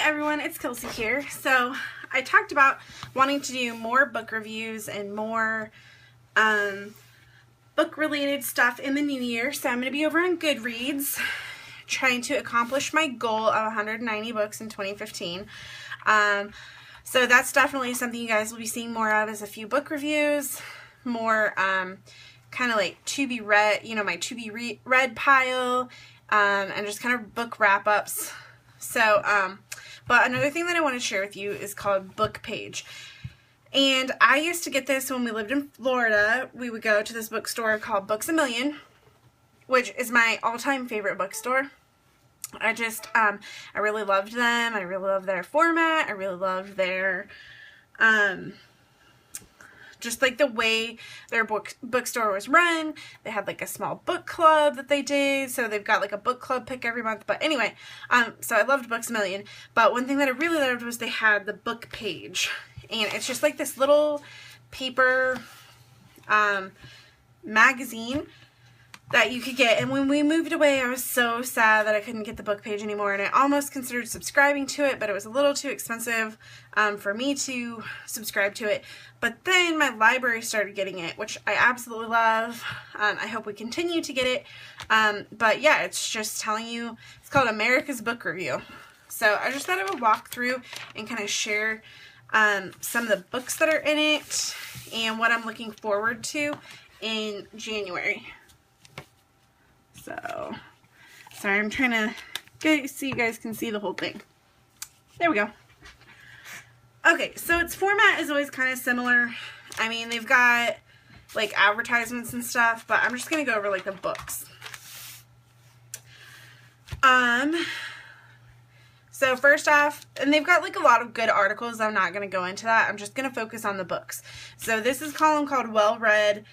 everyone, it's Kelsey here. So I talked about wanting to do more book reviews and more book related stuff in the new year. So I'm going to be over on Goodreads trying to accomplish my goal of 190 books in 2015. So that's definitely something you guys will be seeing more of, is a few book reviews, more kind of like to be read, you know, my to be read pile, and just kind of book wrap-ups. So, but another thing that I want to share with you is called BookPage. And I used to get this when we lived in Florida. We would go to this bookstore called Books A Million, which is my all-time favorite bookstore. I really loved them. I really loved their format. I really loved their, just like the way their bookstore was run. They had like a small book club that they did, so they've got like a book club pick every month. But anyway, so I loved Books A Million, but one thing that I really loved was they had the BookPage, and it's just like this little paper magazine that you could get. And when we moved away, I was so sad that I couldn't get the BookPage anymore, and I almost considered subscribing to it, but it was a little too expensive for me to subscribe to it. But then my library started getting it, which I absolutely love. I hope we continue to get it. But yeah, it's just telling you, it's called America's Book Review. So I just thought I would walk through and kind of share some of the books that are in it and what I'm looking forward to in January. So, sorry, I'm trying to get so you guys can see the whole thing. There we go. Okay, so its format is always kind of similar. I mean, they've got like advertisements and stuff, but I'm just going to go over like the books. So first off, and they've got like a lot of good articles. I'm not going to go into that. I'm just going to focus on the books. So this is a column called Well Read,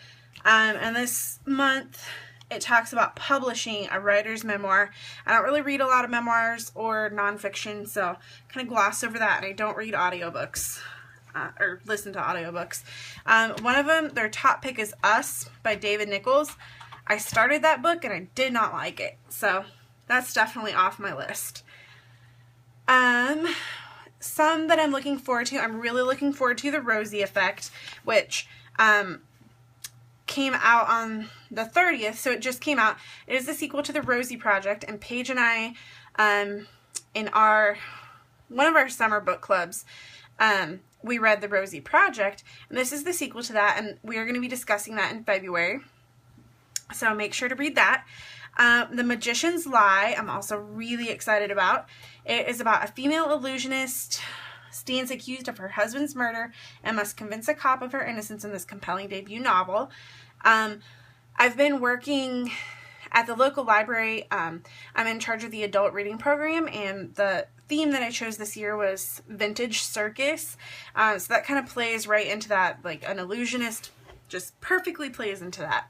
and this month it talks about publishing a writer's memoir. I don't really read a lot of memoirs or nonfiction, so kind of gloss over that, and I don't read audiobooks or listen to audiobooks. One of them, their top pick is Us by David Nichols. I started that book and I did not like it, so that's definitely off my list. Some that I'm looking forward to, I'm really looking forward to The Rosie Effect, which came out on the 30th, so it just came out. It is the sequel to The Rosie Project, and Paige and I, in one of our summer book clubs, we read The Rosie Project, and this is the sequel to that, and we are going to be discussing that in February, so make sure to read that. The Magician's Lie, I'm also really excited about. It is about a female illusionist stands accused of her husband's murder and must convince a cop of her innocence in this compelling debut novel. I've been working at the local library. I'm in charge of the adult reading program, and the theme that I chose this year was vintage circus. So that kind of plays right into that, like an illusionist just perfectly plays into that.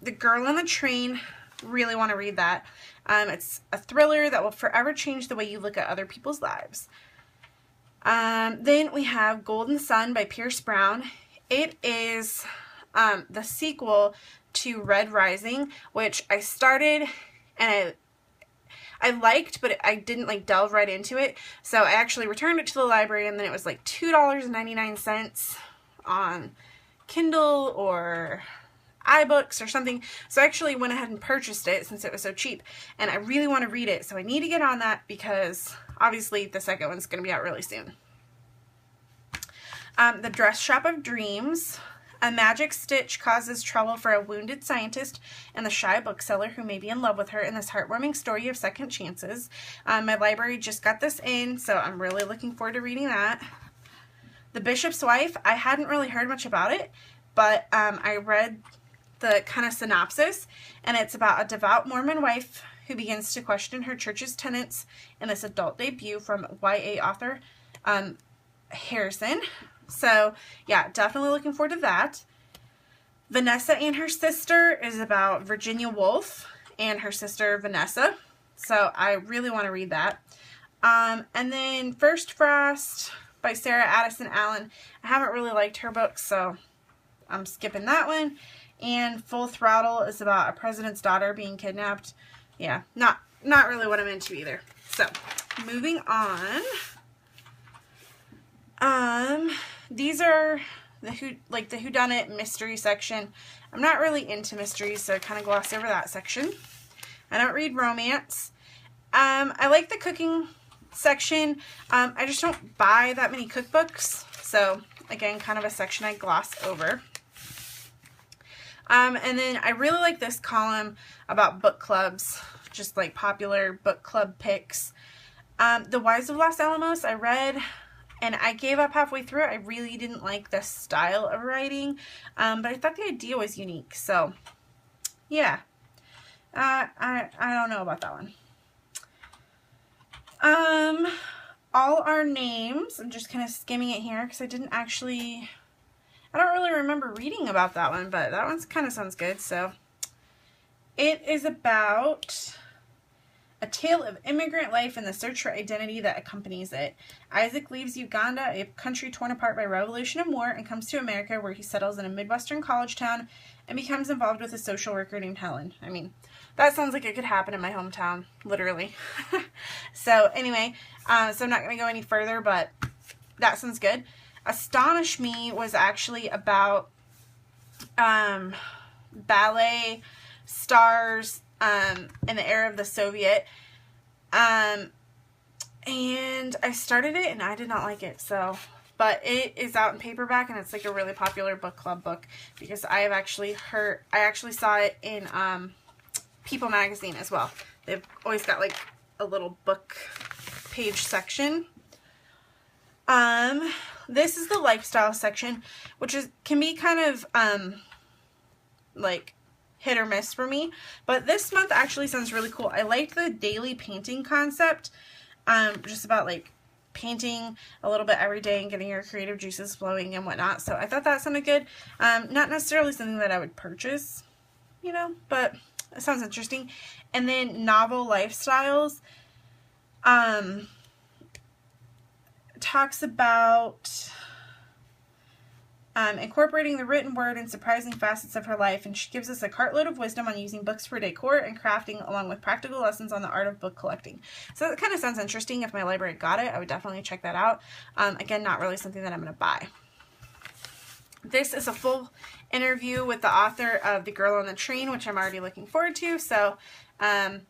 The Girl on the Train, really want to read that. It's a thriller that will forever change the way you look at other people's lives. Then we have Golden Sun by Pierce Brown. It is the sequel to Red Rising, which I started and I liked, but I didn't like delve right into it. So I actually returned it to the library, and then it was like $2.99 on Kindle or iBooks or something. So I actually went ahead and purchased it since it was so cheap, and I really want to read it, so I need to get on that because obviously the second one's going to be out really soon. The Dress Shop of Dreams. A magic stitch causes trouble for a wounded scientist and the shy bookseller who may be in love with her in this heartwarming story of second chances. My library just got this in, so I'm really looking forward to reading that. The Bishop's Wife. I hadn't really heard much about it, but I read the kind of synopsis, and it's about a devout Mormon wife who begins to question her church's tenets in this adult debut from YA author Harrison. So yeah, definitely looking forward to that. Vanessa and Her Sister is about Virginia Woolf and her sister Vanessa, so I really want to read that. And then First Frost by Sarah Addison Allen. I haven't really liked her books, so I'm skipping that one. And Full Throttle is about a president's daughter being kidnapped. Yeah, not really what I'm into either. So moving on. These are the whodunit mystery section. I'm not really into mysteries, so I kind of glossed over that section. I don't read romance. I like the cooking section. I just don't buy that many cookbooks, so again, kind of a section I gloss over. And then I really like this column about book clubs, just like popular book club picks. The Wives of Los Alamos I read, and I gave up halfway through it. I really didn't like the style of writing, but I thought the idea was unique. So, yeah, I don't know about that one. All Our Names. I'm just kind of skimming it here because I don't really remember reading about that one, but that one kind of sounds good. So, it is about a tale of immigrant life and the search for identity that accompanies it. Isaac leaves Uganda, a country torn apart by revolution and war, and comes to America, where he settles in a Midwestern college town and becomes involved with a social worker named Helen. I mean, that sounds like it could happen in my hometown, literally. So anyway, so I'm not going to go any further, but that sounds good. Astonish Me was actually about ballet stars in the era of the Soviet, and I started it and I did not like it, so, but it is out in paperback and it's like a really popular book club book because I actually saw it in People magazine as well. They've always got like a little book page section. This is the lifestyle section, which can be kind of like hit or miss for me, but this month actually sounds really cool. I liked the daily painting concept, just about like painting a little bit every day and getting your creative juices flowing and whatnot, so I thought that sounded good. Not necessarily something that I would purchase, you know, but it sounds interesting. And then Novel Lifestyles talks about incorporating the written word in surprising facets of her life, and she gives us a cartload of wisdom on using books for decor and crafting, along with practical lessons on the art of book collecting. So that kind of sounds interesting. If my library got it, I would definitely check that out. Again, not really something that I'm going to buy. This is a full interview with the author of The Girl on the Train, which I'm already looking forward to. So I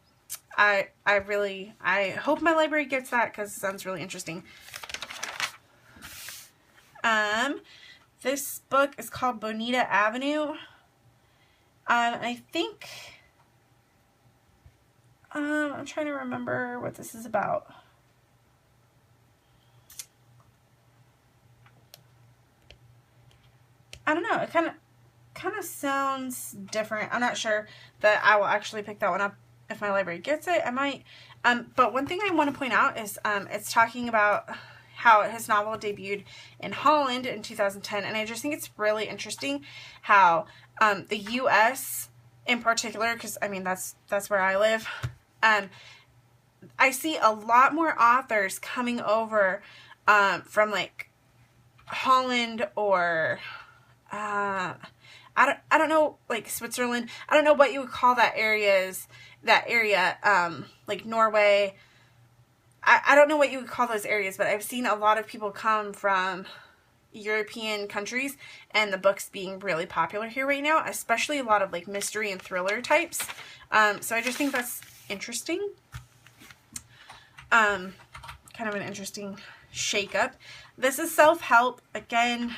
hope my library gets that because it sounds really interesting. This book is called Bonita Avenue. I think, I'm trying to remember what this is about. I don't know. It kind of sounds different. I'm not sure that I will actually pick that one up if my library gets it. I might. But one thing I want to point out is it's talking about how his novel debuted in Holland in 2010, and I just think it's really interesting how the U.S. in particular, because I mean that's where I live, I see a lot more authors coming over from like Holland or I don't know, like Switzerland. I don't know what you would call that area, like Norway. I don't know what you would call those areas, but I've seen a lot of people come from European countries, and the books being really popular here right now, especially a lot of like mystery and thriller types. So I just think that's interesting. Kind of an interesting shakeup. This is self-help. Again,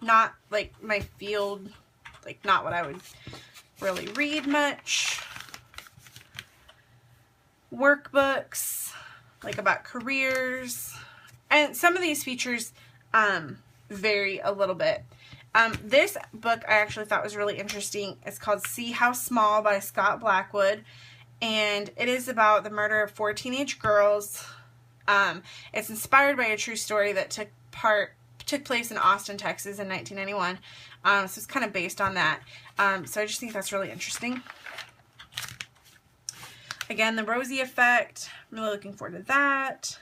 not like my field, like not what I would really read much. Workbooks, like about careers, and some of these features vary a little bit. This book I actually thought was really interesting. It's called See How Small by Scott Blackwood, and it is about the murder of 4 teenage girls. It's inspired by a true story that took place in Austin, Texas in 1991, so it's kind of based on that. So I just think that's really interesting. Again, The Rosie Effect, I'm really looking forward to that.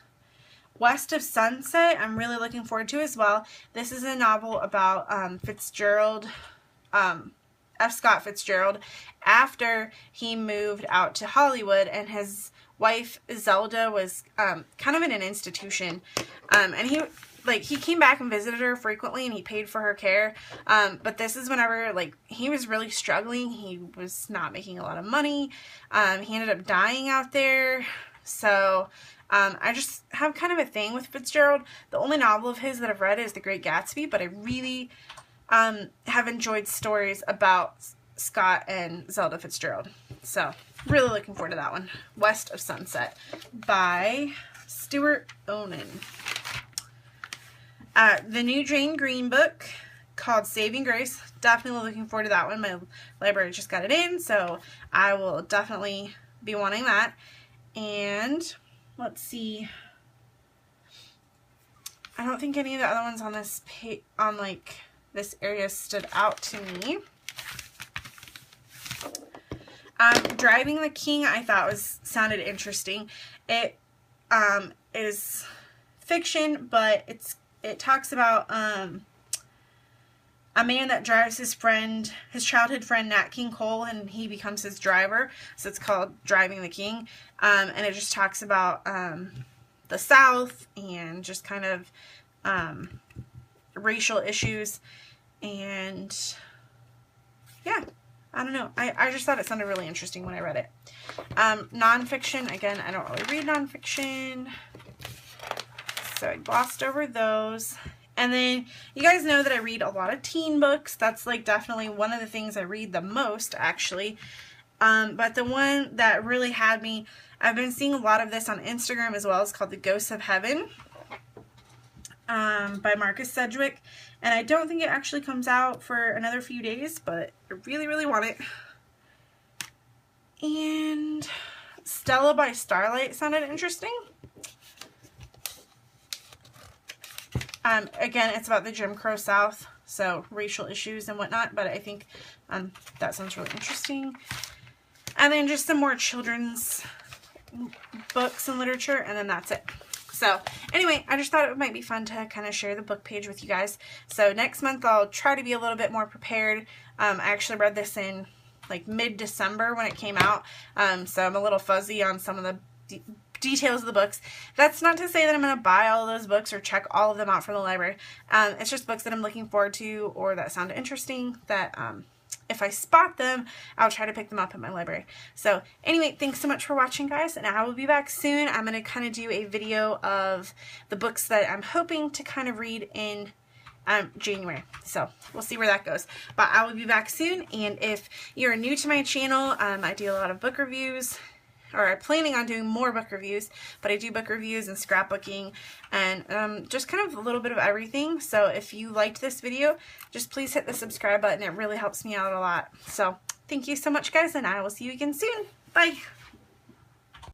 West of Sunset, I'm really looking forward to as well. This is a novel about Fitzgerald, F. Scott Fitzgerald, after he moved out to Hollywood and his wife Zelda was kind of in an institution, and he came back and visited her frequently, and he paid for her care, but this is whenever, like, he was really struggling. He was not making a lot of money. He ended up dying out there. So I just have kind of a thing with Fitzgerald. The only novel of his that I've read is The Great Gatsby, but I really have enjoyed stories about Scott and Zelda Fitzgerald. So really looking forward to that one. West of Sunset by Stuart Onan. The new Jane Green book called Saving Grace. Definitely looking forward to that one. My library just got it in, so I will definitely be wanting that. And let's see. I don't think any of the other ones on this page, on like this area, stood out to me. Driving the King, I thought sounded interesting. It is fiction, but it talks about a man that drives his childhood friend Nat King Cole, and he becomes his driver. So it's called Driving the King, and it just talks about the South and just kind of racial issues, and yeah, I don't know. I just thought it sounded really interesting when I read it. Nonfiction, again, I don't really read nonfiction, so I glossed over those. And then you guys know that I read a lot of teen books. That's like definitely one of the things I read the most, actually. But the one that really had me, I've been seeing a lot of this on Instagram as well. It's called The Ghosts of Heaven by Marcus Sedgwick. And I don't think it actually comes out for another few days, but I really, really want it. And Stella by Starlight sounded interesting. Again, it's about the Jim Crow South, so racial issues and whatnot, but I think that sounds really interesting. And then just some more children's books and literature, and then that's it. So anyway, I just thought it might be fun to kind of share the book page with you guys. So next month I'll try to be a little bit more prepared. I actually read this in like mid-December when it came out, so I'm a little fuzzy on some of the details of the books. That's not to say that I'm going to buy all of those books or check all of them out from the library. It's just books that I'm looking forward to or that sound interesting, that if I spot them, I'll try to pick them up at my library. So anyway, thanks so much for watching, guys, and I will be back soon. I'm going to kind of do a video of the books that I'm hoping to kind of read in January. So we'll see where that goes. But I will be back soon, and if you're new to my channel, I do a lot of book reviews, or I'm planning on doing more book reviews, but I do book reviews and scrapbooking and just kind of a little bit of everything. So if you liked this video, just please hit the subscribe button. It really helps me out a lot. So thank you so much, guys, and I will see you again soon. Bye!